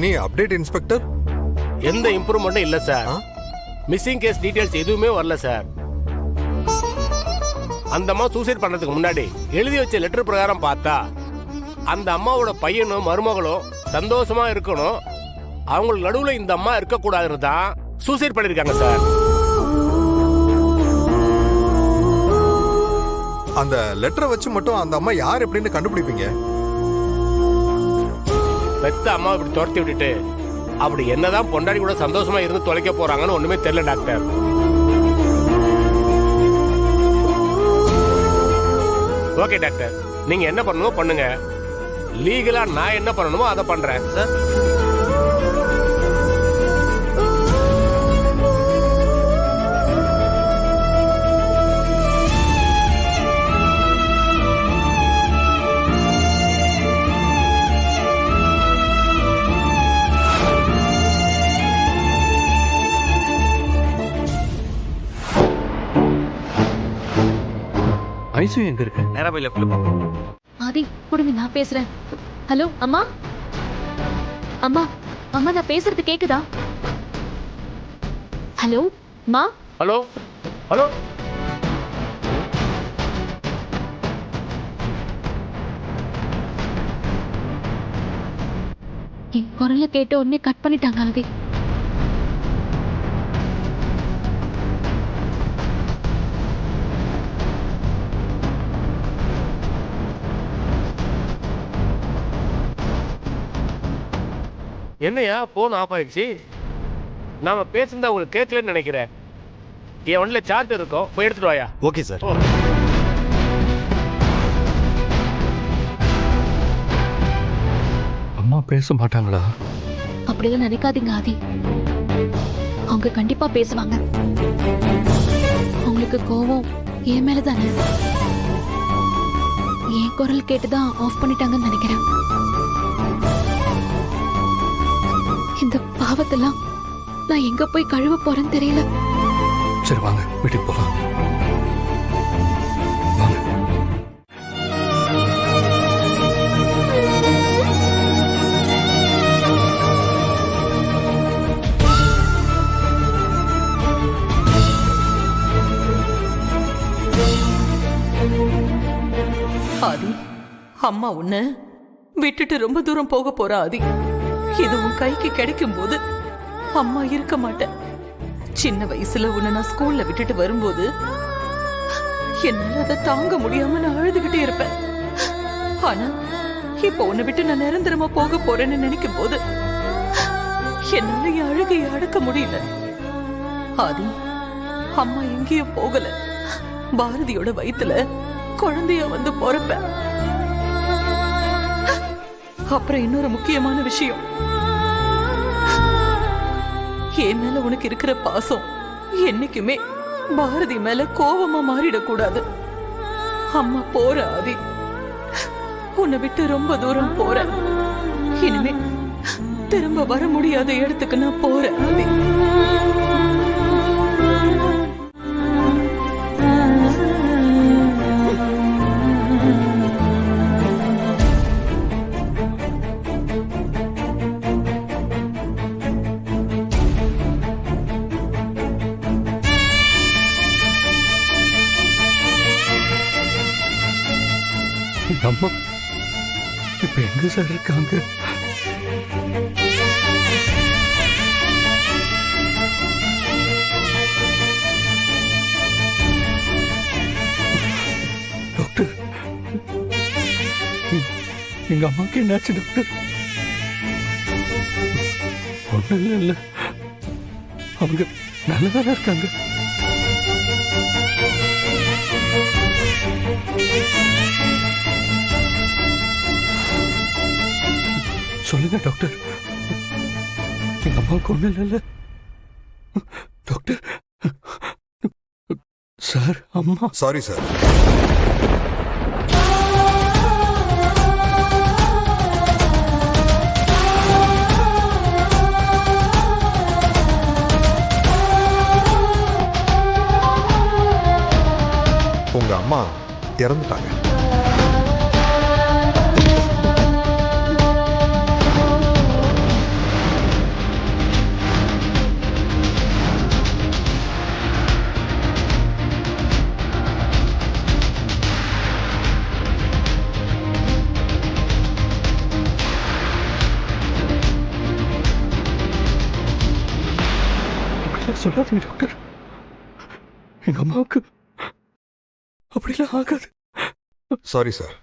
Any update inspector? எந்த இம்ப்ரூவ்மெண்ட்டும் இல்ல sir. Missing case details எதுவுமே வரல சார். அந்த அம்மா சூசைட் பண்றதுக்கு முன்னாடி எழுதி வச்ச லெட்டர் பிரகாரம் பார்த்தா அந்த அம்மாவோட பையனும் மருமகளும் சந்தோஷமா இருக்கணும், அவங்களுக்கு நடுவுல இந்த அம்மா இருக்கக்கூடாதுன்னு தான் சூசைட் பண்ணிருக்காங்க சார். அந்த லெட்டரை வச்சு மட்டும் அந்த அம்மா யார் எப்படின்னு கண்டுபிடிப்பீங்க? பெத்த அம்மா இப்படி துரத்தி விட்டுட்டு அப்படி என்னதான் பொண்டாடி கூட சந்தோஷமா இருந்து தொலைக்க போறாங்கன்னு ஒண்ணுமே தெரியல டாக்டர். ஓகே டாக்டர், நீங்க என்ன பண்ணணுமோ பண்ணுங்க. லீகலா நான் என்ன பண்ணணுமோ அதை பண்றேன் சார். ஐசு எங்க இருக்கு? நேரா போய் லெஃப்ட்ல போ. ஆதி குடுங்க, நான் பேசுறேன். ஹலோ அம்மா, அம்மா அம்மா நான் பேசுறது கேக்குதா? ஹலோ அம்மா. Hello hello. என் குரலை கேட்ட உடனே கட் பண்ணிட்டாங்க ஆதி. என்னையா போன் ஆஃப் ஆயிடுச்சு? நாம பேசுனது உங்களுக்கு கேட்கலன்னு நினைக்கிறேன். என் ஒன்றில் சார்ஜ் இருக்கும், போய் எடுத்துட்டு வாயா. Okay sir. அம்மா பேச மாட்டாங்களா? அப்படிலாம் நினைக்காதீங்க ஆதி, அவங்க கண்டிப்பா பேசுவாங்க. அவங்களுக்கு கோவம் என் மேலதானே. என் குரல் கேட்டுதான் ஆஃப் பண்ணிட்டாங்கன்னு நினைக்கிறேன். இந்த பாவத்தெல்லாம் நான் எங்க போய் கழுவ போறேன்னு தெரியல. சரி வாங்க வீட்டுக்கு போலாம். வாங்க. ஆதி, அம்மா உன்னை விட்டுட்டு ரொம்ப தூரம் போக போறா ஆதி. இது உன் கைக்கு கிடைக்கும் போது அம்மா இருக்க மாட்டேன். சின்ன வயசுல உன்னை நான் ஸ்கூல்ல விட்டுட்டு வரும்போது என்னால அதை தாங்க முடியாம நான் அழுதுகிட்டே இருப்பேன். ஆனா இப்ப உன்னை விட்டு நான் நிரந்தரமா போக போறேன்னு நினைக்கும் போது என்னால என் அழுகையை அடக்க முடியல. ஆதி, அம்மா எங்கேயும் போகல. பாரதியோட வயித்துல குழந்தைய வந்து பொறப்பேன். அப்புறம் இன்னொரு முக்கியமான விஷயம், என் மேல உனக்கு இருக்கிற பாசம் என்னைக்குமே பாரதி மேல கோவமா மாறிடக்கூடாது. அம்மா போற ஆதி, உன்னை விட்டு ரொம்ப தூரம் போற. இனிமே திரும்ப வர முடியாத இடத்துக்கு நான் போறேன் ஆதி. அம்மா இப்ப எங்க சார் இருக்காங்க? டாக்டர், எங்க அம்மாக்கு என்னாச்சு டாக்டர்? ஒண்ணும் இல்ல, அவங்க நல்லதாதான் இருக்காங்க. சொல்லுங்க டாக்டர், எங்க அம்மாவுக்கு ஒண்ணும் இல்ல டாக்டர்? சார் அம்மா. Sorry sir. உங்க அம்மா இறந்துட்டாங்க. சொல்லாதீங்க டாக்டர். எங்க அம்மாவுக்கு அப்படிலாம் ஆகாது. Sorry sir.